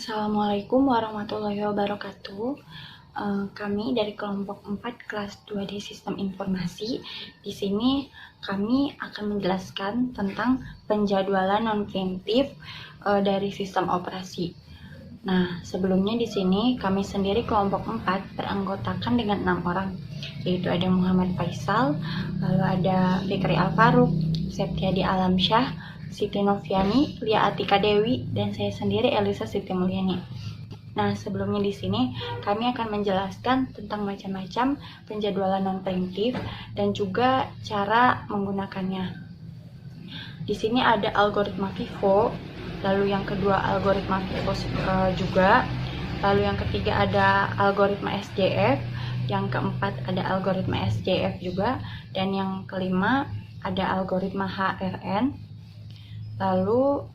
Assalamualaikum warahmatullahi wabarakatuh. Kami dari kelompok 4 kelas 2D Sistem Informasi. Di sini kami akan menjelaskan tentang penjadwalan non-preemptif dari sistem operasi. Nah, sebelumnya di sini kami sendiri kelompok 4 beranggotakan dengan 6 orang, yaitu ada Muhammad Faisal, lalu ada Fikri Alfaruk, Septiadi Alamsyah, Siti Noviani, Lia Atika Dewi, dan saya sendiri Elisa Siti Mulyani. Nah, sebelumnya di sini kami akan menjelaskan tentang macam-macam penjadwalan non-preemptif dan juga cara menggunakannya. Di sini ada algoritma FIFO, lalu yang kedua algoritma FIFO juga, lalu yang ketiga ada algoritma SJF, yang keempat ada algoritma SJF juga, dan yang kelima ada algoritma HRN, lalu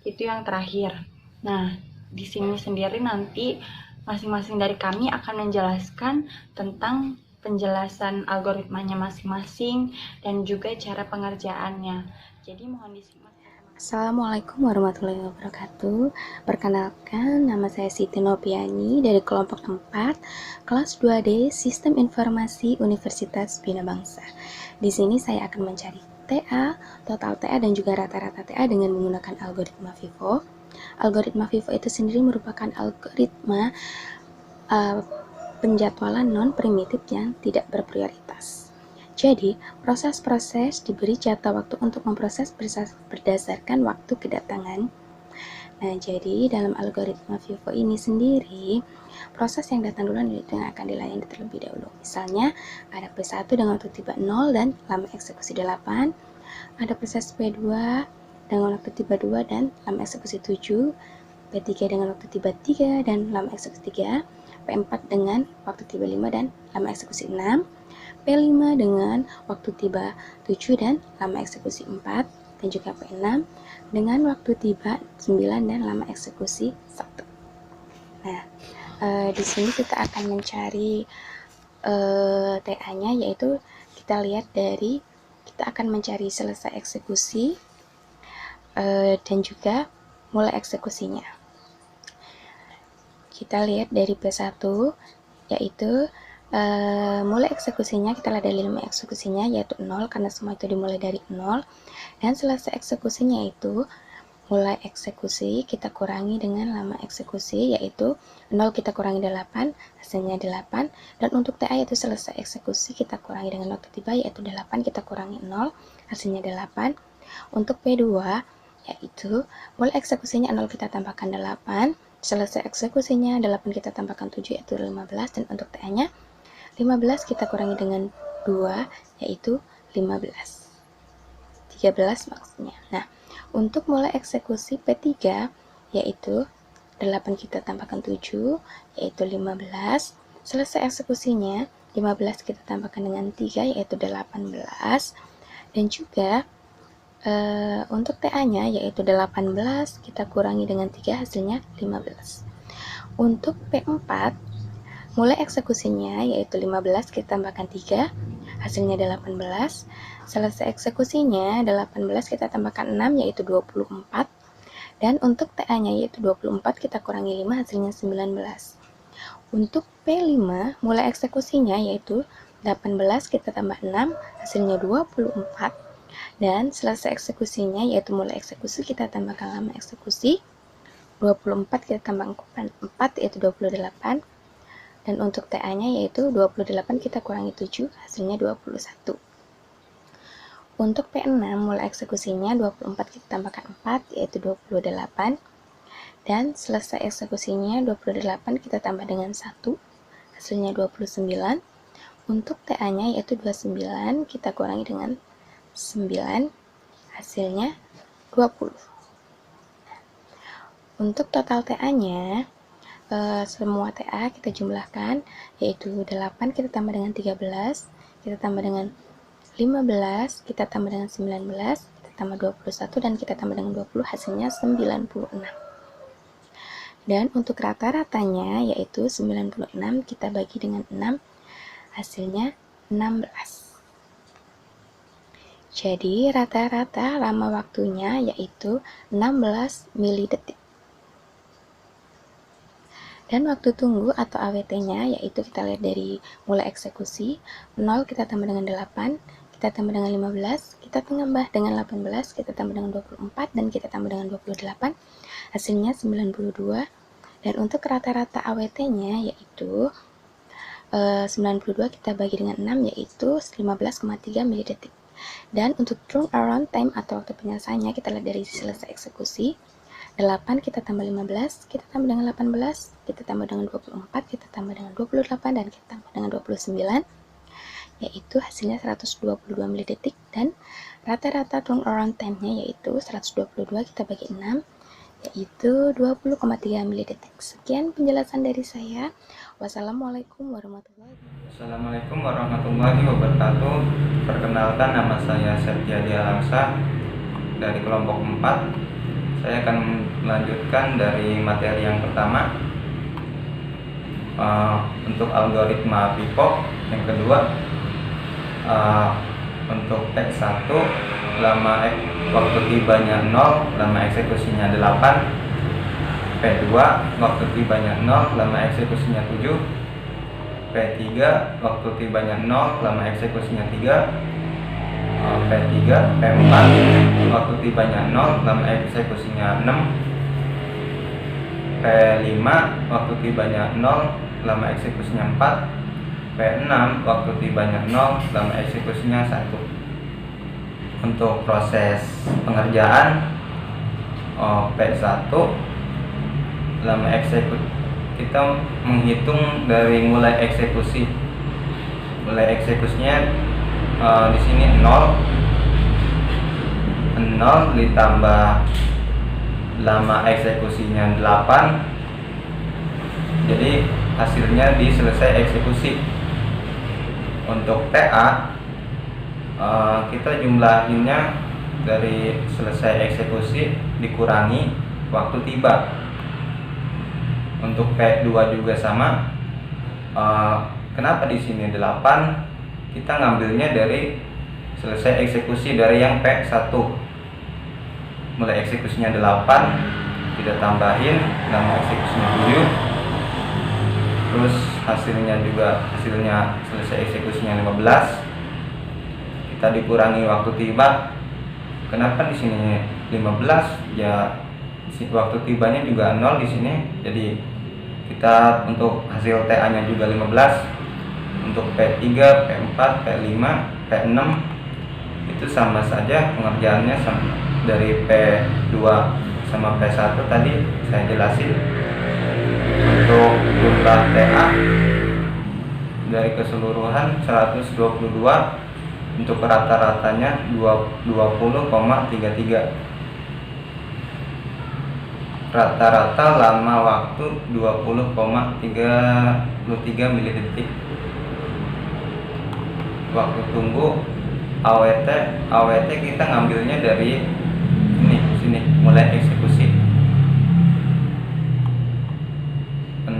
itu yang terakhir. Nah, di sini sendiri nanti masing-masing dari kami akan menjelaskan tentang penjelasan algoritmanya masing-masing dan juga cara pengerjaannya. Jadi mohon disimak. Assalamualaikum warahmatullahi wabarakatuh. Perkenalkan, nama saya Siti Noviani dari kelompok 4, kelas 2D Sistem Informasi Universitas Bina Bangsa. Di sini saya akan mencari TA, total TA, dan juga rata-rata TA dengan menggunakan algoritma FIFO. Algoritma FIFO itu sendiri merupakan algoritma penjadwalan non-primitif yang tidak berprioritas. Jadi, proses-proses diberi jatah waktu untuk memproses berdasarkan waktu kedatangan. Nah, jadi dalam algoritma FIFO ini sendiri, proses yang datang duluan itu yang akan dilayani terlebih dahulu. Misalnya, ada P1 dengan waktu tiba 0 dan lama eksekusi 8, ada proses P2 dengan waktu tiba 2 dan lama eksekusi 7, P3 dengan waktu tiba 3 dan lama eksekusi 3, P4 dengan waktu tiba 5 dan lama eksekusi 6, P5 dengan waktu tiba 7 dan lama eksekusi 4, dan juga P6 dengan waktu tiba 9 dan lama eksekusi 1. Nah, di sini kita akan mencari TA-nya, yaitu kita lihat dari kita akan mencari selesai eksekusi dan juga mulai eksekusinya. Kita lihat dari P1, yaitu mulai eksekusinya kita lihat dari lima eksekusinya, yaitu 0 karena semua itu dimulai dari 0, dan selesai eksekusinya yaitu mulai eksekusi kita kurangi dengan lama eksekusi, yaitu 0 kita kurangi 8, hasilnya 8, dan untuk TA yaitu selesai eksekusi kita kurangi dengan waktu tiba, yaitu 8 kita kurangi 0, hasilnya 8. Untuk P2 yaitu mulai eksekusinya 0 kita tambahkan 8, selesai eksekusinya 8 kita tambahkan 7, yaitu 15, dan untuk TA-nya 15 kita kurangi dengan 2, yaitu 15. 13 maksudnya. Nah, untuk mulai eksekusi P3, yaitu 8 kita tambahkan 7, yaitu 15. Selesai eksekusinya, 15 kita tambahkan dengan 3, yaitu 18. Dan juga untuk TA-nya, yaitu 18, kita kurangi dengan 3, hasilnya 15. Untuk P4, mulai eksekusinya yaitu 15 kita tambahkan 3, hasilnya 18. Selesai eksekusinya 18 kita tambahkan 6, yaitu 24. Dan untuk TA-nya yaitu 24 kita kurangi 5, hasilnya 19. Untuk P5 mulai eksekusinya yaitu 18 kita tambah 6, hasilnya 24. Dan selesai eksekusinya yaitu mulai eksekusi kita tambahkan lama eksekusi 24 kita tambah 4, yaitu 28. Dan untuk TA-nya yaitu 28 kita kurangi 7, hasilnya 21. Untuk P6 mulai eksekusinya 24 kita tambahkan 4, yaitu 28. Dan selesai eksekusinya 28 kita tambah dengan 1, hasilnya 29. Untuk TA-nya yaitu 29 kita kurangi dengan 9, hasilnya 20. Untuk total TA-nya, semua TA kita jumlahkan, yaitu 8 kita tambah dengan 13, kita tambah dengan 15, kita tambah dengan 19, kita tambah 21, dan kita tambah dengan 20, hasilnya 96. Dan untuk rata-ratanya yaitu 96 kita bagi dengan 6, hasilnya 16. Jadi rata-rata lama waktunya yaitu 16 milidetik. Dan waktu tunggu atau AWT-nya yaitu kita lihat dari mulai eksekusi, 0 kita tambah dengan 8, kita tambah dengan 15, kita tambah dengan 18, kita tambah dengan 24, dan kita tambah dengan 28, hasilnya 92. Dan untuk rata-rata AWT-nya yaitu 92 kita bagi dengan 6 yaitu 15,3 mili-detik. Dan untuk turnaround time atau waktu penyelesaiannya kita lihat dari selesai eksekusi, 8 kita tambah 15, kita tambah dengan 18, kita tambah dengan 24, kita tambah dengan 28, dan kita tambah dengan 29, yaitu hasilnya 122 mili-detik. Dan rata-rata turnaround time-nya yaitu 122 kita bagi 6, yaitu 20,3 mili-detik. Sekian penjelasan dari saya. Wassalamualaikum warahmatullahi wabarakatuh. Assalamualaikum warahmatullahi wabarakatuh. Perkenalkan, nama saya Septiadi Alamsa dari kelompok 4. Saya akan melanjutkan dari materi yang pertama, untuk algoritma PIPO. Yang kedua, untuk X1 lama waktu tibanya 0, lama eksekusinya 8. P2 waktu tibanya 0, lama eksekusinya 7. P3 waktu tibanya 0, lama eksekusinya 3. P3, P4 waktu tibanya 0, lama eksekusinya 6. P5 waktu tibanya 0, lama eksekusinya 4. P6 waktu tibanya 0, lama eksekusinya 1. Untuk proses pengerjaan, P1 lama eksekusi kita menghitung dari mulai eksekusi. Mulai eksekusinya di sini 0 ditambah lama eksekusinya 8, jadi hasilnya di selesai eksekusi. Untuk TA kita jumlahinnya dari selesai eksekusi dikurangi waktu tiba. Untuk P2 juga sama. Kenapa di sini 8? Kita ngambilnya dari selesai eksekusi dari yang P1. Mulai eksekusinya 8, kita tambahin lama eksekusinya 7. Terus hasilnya selesai eksekusinya 15. Kita dikurangi waktu tiba. Kenapa di sini 15? Ya waktu tibanya juga 0 di sini. Jadi kita untuk hasil TA-nya juga 15. Untuk P3, P4, P5, P6 itu sama saja pengerjaannya sama. Dari P2 sama P1 tadi saya jelasin. Untuk jumlah TA dari keseluruhan 122, untuk rata-ratanya 20,33. Rata-rata lama waktu 20,33 mili-detik. Waktu tunggu AWT kita ngambilnya dari sini mulai eksekusi.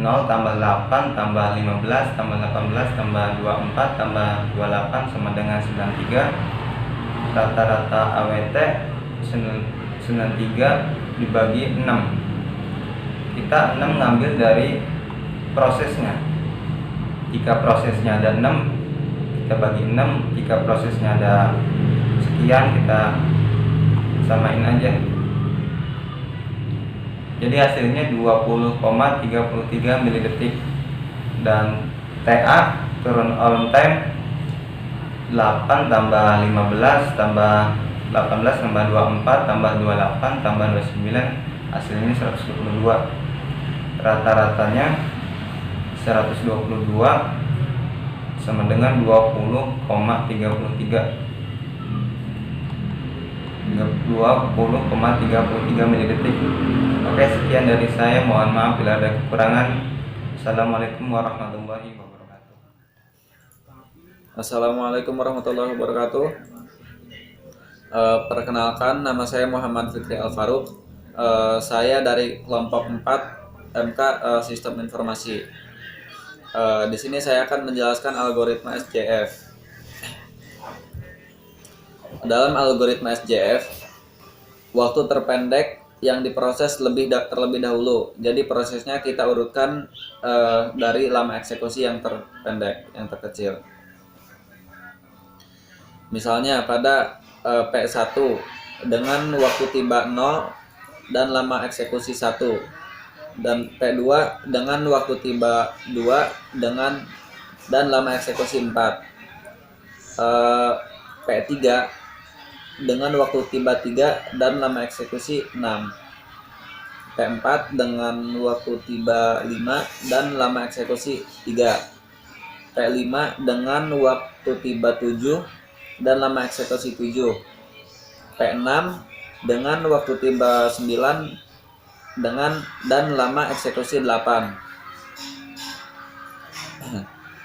0 tambah 8 tambah 15 tambah 18 tambah 24 tambah 28 sama dengan 93. Rata-rata AWT 93 dibagi 6. Kita 6 ngambil dari prosesnya. Jika prosesnya ada 6, kita bagi 6. Jika prosesnya ada sekian, kita samain aja. Jadi hasilnya 20,33 mili-detik. Dan TA turn on time 8 tambah 15 tambah 18 tambah 24 tambah 28 tambah 29, hasilnya 122. Rata-ratanya 122 sama dengan 20,33 mili-detik. Oke, sekian dari saya. Mohon maaf bila ada kekurangan. Assalamualaikum warahmatullahi wabarakatuh. Assalamualaikum warahmatullahi wabarakatuh. Perkenalkan, nama saya Muhammad Fikri Al-Faruq. Saya dari kelompok 4 MK Sistem Informasi. Di sini saya akan menjelaskan algoritma SJF. Dalam algoritma SJF, waktu terpendek yang diproses terlebih dahulu. Jadi prosesnya kita urutkan dari lama eksekusi yang terpendek, yang terkecil. Misalnya pada P1 dengan waktu tiba 0 dan lama eksekusi 1, dan P2 dengan waktu tiba 2 dan lama eksekusi 4. P3 dengan waktu tiba 3 dan lama eksekusi 6. P4 dengan waktu tiba 5 dan lama eksekusi 3. P5 dengan waktu tiba 7 dan lama eksekusi 7. P6 dengan waktu tiba 9 dan lama eksekusi 8.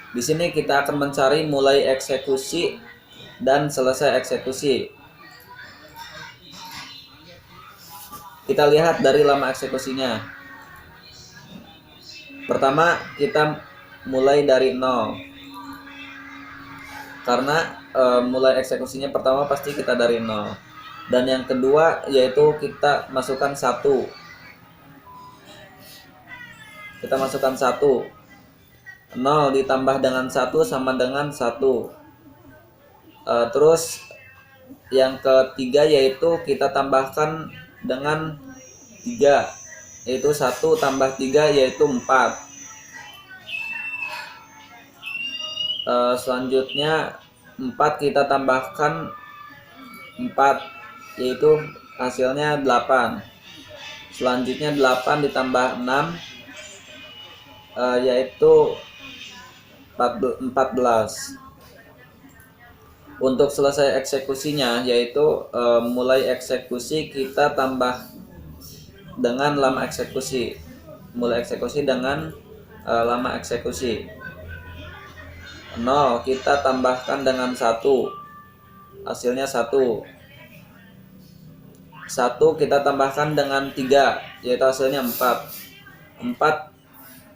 Di sini kita akan mencari mulai eksekusi dan selesai eksekusi. Kita lihat dari lama eksekusinya. Pertama, kita mulai dari 0. Karena mulai eksekusinya pertama pasti kita dari 0. Dan yang kedua yaitu kita masukkan 1. Kita masukkan 1. 0 ditambah dengan 1 sama dengan 1. Terus yang ketiga yaitu kita tambahkan dengan 3, yaitu 1 tambah 3 yaitu 4. Selanjutnya 4 kita tambahkan 4, yaitu hasilnya 8. Selanjutnya 8 ditambah 6 yaitu 14. Untuk selesai eksekusinya yaitu mulai eksekusi kita tambah dengan lama eksekusi. Mulai eksekusi dengan lama eksekusi. 0 kita tambahkan dengan 1, hasilnya 1. 1 kita tambahkan dengan 3, yaitu hasilnya 4. 4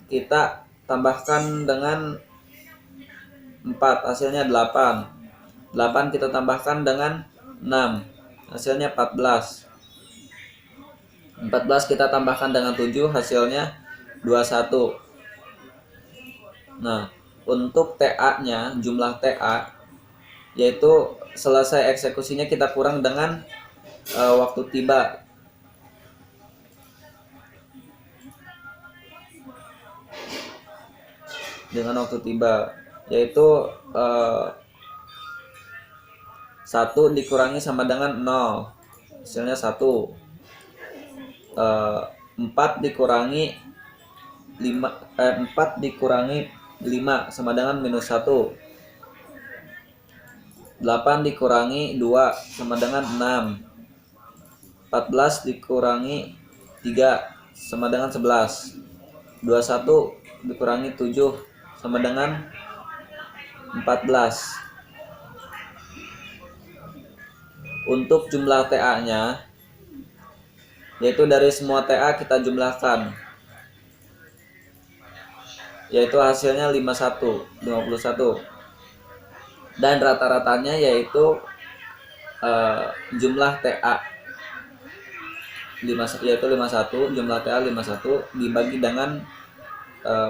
kita tambahkan dengan 4, hasilnya 8. 8 kita tambahkan dengan 6, hasilnya 14. 14 kita tambahkan dengan 7, hasilnya 21. Nah, untuk TA-nya, jumlah TA, yaitu selesai eksekusinya kita kurang dengan waktu tiba. Dengan waktu tiba, yaitu 1 dikurangi sama dengan 0, hasilnya 1. 4 dikurangi 5 sama dengan minus 1. 8 dikurangi 2 sama dengan 6. 14 dikurangi 3 sama dengan 11. 21 dikurangi 7 sama dengan 14. Untuk jumlah TA-nya, yaitu dari semua TA kita jumlahkan, yaitu hasilnya 51. Dan rata-ratanya yaitu jumlah TA yaitu 51, jumlah TA 51 dibagi dengan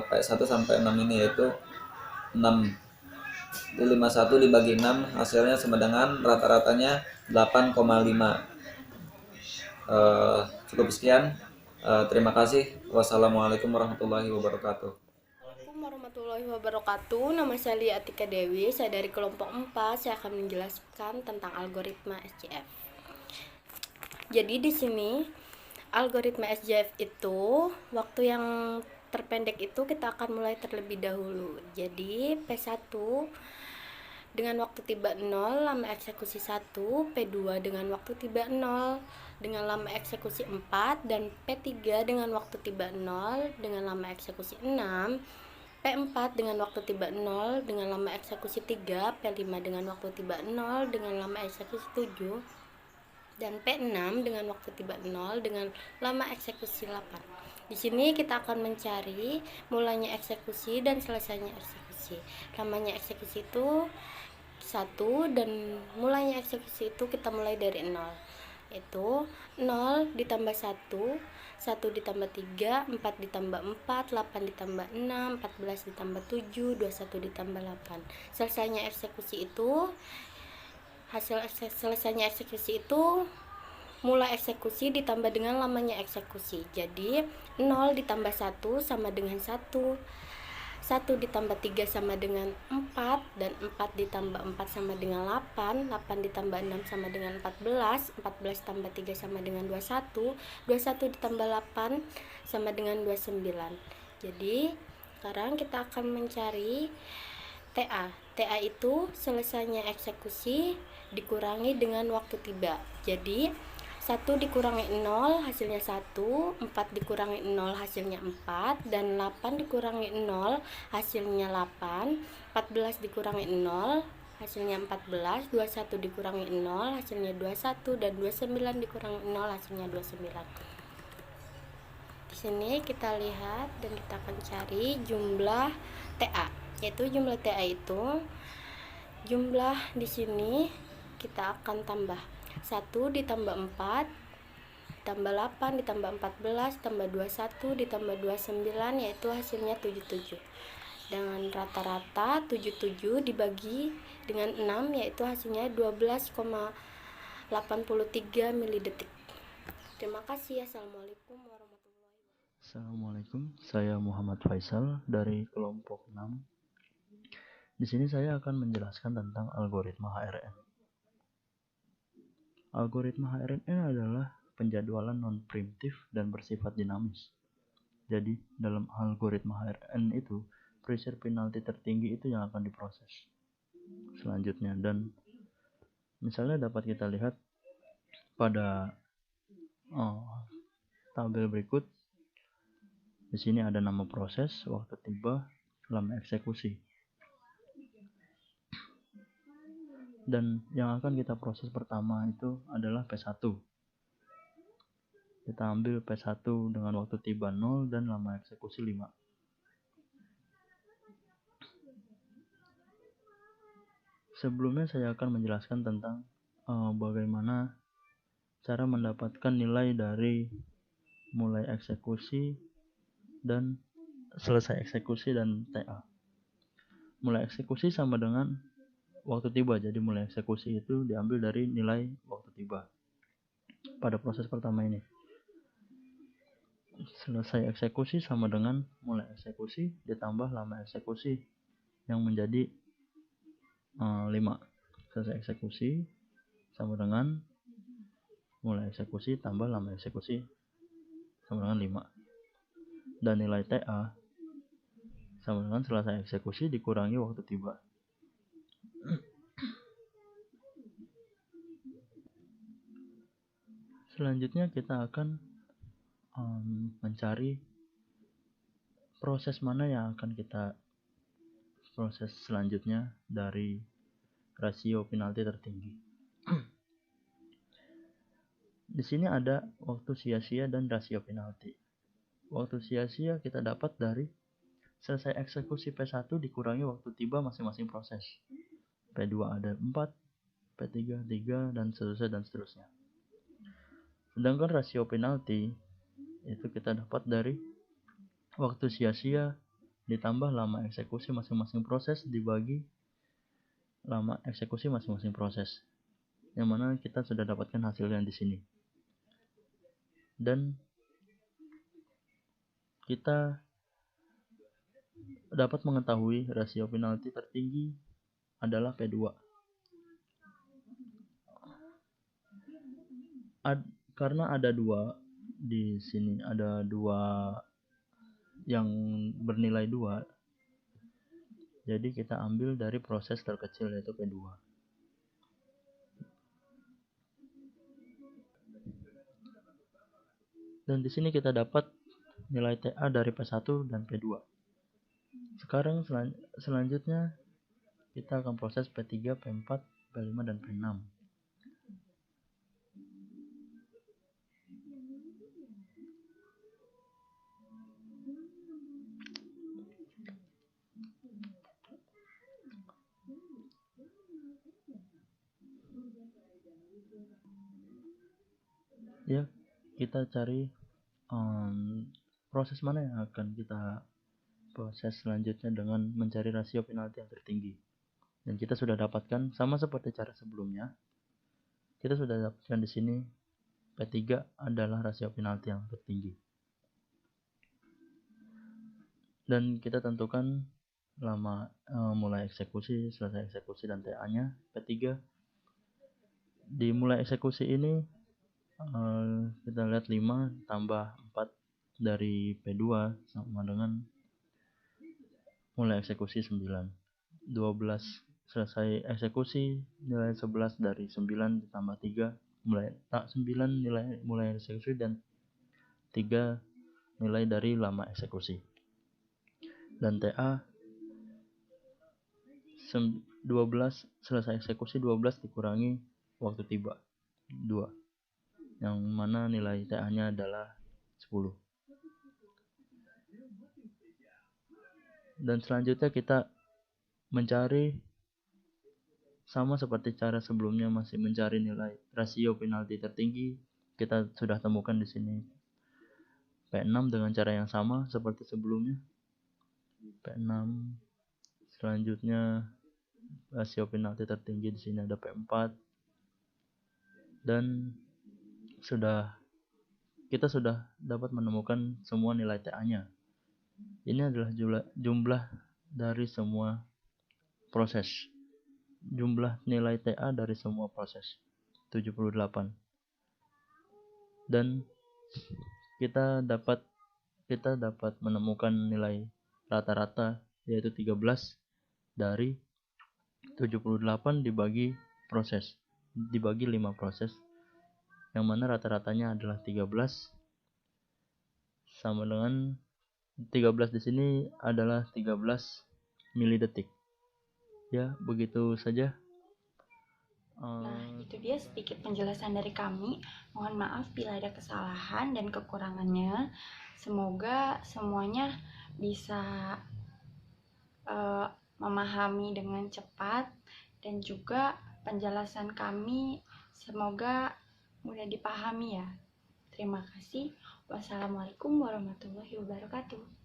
P1 sampai 6 ini yaitu 6. Itu 51 dibagi 6 hasilnya sama dengan rata-ratanya 8,5. Cukup sekian. Terima kasih. Wassalamualaikum warahmatullahi wabarakatuh. Assalamualaikum warahmatullahi wabarakatuh. Nama saya Lia Atika Dewi. Saya dari kelompok 4. Saya akan menjelaskan tentang algoritma SJF. Jadi di sini algoritma SJF itu waktu yang terpendek itu kita akan mulai terlebih dahulu. Jadi P1 dengan waktu tiba 0 lama eksekusi 1, P2 dengan waktu tiba 0 dengan lama eksekusi 4, dan P3 dengan waktu tiba 0 dengan lama eksekusi 6, P4 dengan waktu tiba 0 dengan lama eksekusi 3, P5 dengan waktu tiba 0 dengan lama eksekusi 7, dan P6 dengan waktu tiba 0 dengan lama eksekusi 8. Di sini kita akan mencari mulainya eksekusi dan selesainya eksekusi. Lamanya eksekusi itu 1 dan mulainya eksekusi itu kita mulai dari 0. yaitu 0 ditambah 1, 1 ditambah 3, 4 ditambah 4, 8 ditambah 6, 14 ditambah 7, 21 ditambah 8. Selesainya eksekusi itu, selesainya eksekusi itu mulai eksekusi ditambah dengan lamanya eksekusi. Jadi 0 ditambah 1 sama dengan 1, 1 ditambah 3 sama dengan 4, dan 4 ditambah 4 sama dengan 8, 8 ditambah 6 sama dengan 14, 14 tambah 3 sama dengan 21, 21 ditambah 8 sama dengan 29. Jadi sekarang kita akan mencari TA. TA itu selesainya eksekusi dikurangi dengan waktu tiba. Jadi 1 dikurangi 0 hasilnya 1, 4 dikurangi 0 hasilnya 4, dan 8 dikurangi 0 hasilnya 8, 14 dikurangi 0 hasilnya 14, 21 dikurangi 0 hasilnya 21, dan 29 dikurangi 0 hasilnya 29. Di sini kita lihat dan kita akan cari jumlah TA, yaitu jumlah TA itu jumlah di sini kita akan tambah 1 ditambah 4 ditambah 8 ditambah 14 ditambah 21 ditambah 29, yaitu hasilnya 77. Dengan rata-rata 77 dibagi dengan 6, yaitu hasilnya 12,83 milidetik. Terima kasih. Assalamualaikum warahmatullahi wabarakatuh. Assalamualaikum, saya Muhammad Faisal dari kelompok 6. Di sini saya akan menjelaskan tentang algoritma HRN. Algoritma HRN adalah penjadwalan non-primitif dan bersifat dinamis. Jadi, dalam algoritma HRN itu, pressure penalti tertinggi itu yang akan diproses selanjutnya. Dan misalnya dapat kita lihat pada tabel berikut. Di sini ada nama proses, waktu tiba, lama eksekusi. Dan yang akan kita proses pertama itu adalah P1. Kita ambil P1 dengan waktu tiba 0 dan lama eksekusi 5. Sebelumnya saya akan menjelaskan tentang bagaimana cara mendapatkan nilai dari mulai eksekusi dan selesai eksekusi dan TA. Mulai eksekusi sama dengan waktu tiba, jadi mulai eksekusi itu diambil dari nilai waktu tiba pada proses pertama ini. Selesai eksekusi sama dengan mulai eksekusi ditambah lama eksekusi yang menjadi 5. Selesai eksekusi sama dengan mulai eksekusi tambah lama eksekusi sama dengan 5. Dan nilai TA sama dengan selesai eksekusi dikurangi waktu tiba. Selanjutnya kita akan mencari proses mana yang akan kita proses selanjutnya dari rasio penalti tertinggi. Di sini ada waktu sia-sia dan rasio penalti. Waktu sia-sia kita dapat dari selesai eksekusi P1 dikurangi waktu tiba masing-masing proses. P2 ada 4, P3 3, dan seterusnya. Sedangkan rasio penalti itu kita dapat dari waktu sia-sia ditambah lama eksekusi masing-masing proses dibagi lama eksekusi masing-masing proses. Yang mana kita sudah dapatkan hasilnya di sini. Dan kita dapat mengetahui rasio penalti tertinggi adalah P2. Karena ada 2 di sini, ada 2 yang bernilai 2. Jadi kita ambil dari proses terkecil yaitu P2. Dan di sini kita dapat nilai TA dari P1 dan P2. Sekarang selanjutnya kita akan proses P3, P4, P5, dan P6. Ya, kita cari proses mana yang akan kita proses selanjutnya dengan mencari rasio penalti yang tertinggi. Dan kita sudah dapatkan sama seperti cara sebelumnya. Kita sudah dapatkan di sini P3 adalah rasio penalti yang tertinggi. Dan kita tentukan lama mulai eksekusi, selesai eksekusi, dan TA-nya P3. Di mulai eksekusi ini kita lihat 5 tambah 4 dari P2 sama dengan mulai eksekusi 9. 12 selesai eksekusi, nilai 11 dari 9 ditambah 3 9 nilai mulai eksekusi dan 3 nilai dari lama eksekusi. Dan TA 12 selesai eksekusi, 12 dikurangi waktu tiba 2, yang mana nilai TA-nya adalah 10. Dan selanjutnya kita mencari sama seperti cara sebelumnya, masih mencari nilai rasio penalti tertinggi. Kita sudah temukan di sini P6 dengan cara yang sama seperti sebelumnya. P6. Selanjutnya rasio penalti tertinggi di sini ada P4. Dan kita sudah dapat menemukan semua nilai TA-nya. Ini adalah jumlah dari semua proses. Jumlah nilai TA dari semua proses 78. Dan kita dapat menemukan nilai rata-rata yaitu 13 dari 78 dibagi 5 proses, yang mana rata-ratanya adalah 13, sama dengan 13 di sini adalah 13 milidetik. Ya, begitu saja. Nah, itu dia sedikit penjelasan dari kami. Mohon maaf bila ada kesalahan dan kekurangannya. Semoga semuanya bisa memahami dengan cepat, dan juga penjelasan kami semoga mudah dipahami ya. Terima kasih. Wassalamualaikum warahmatullahi wabarakatuh.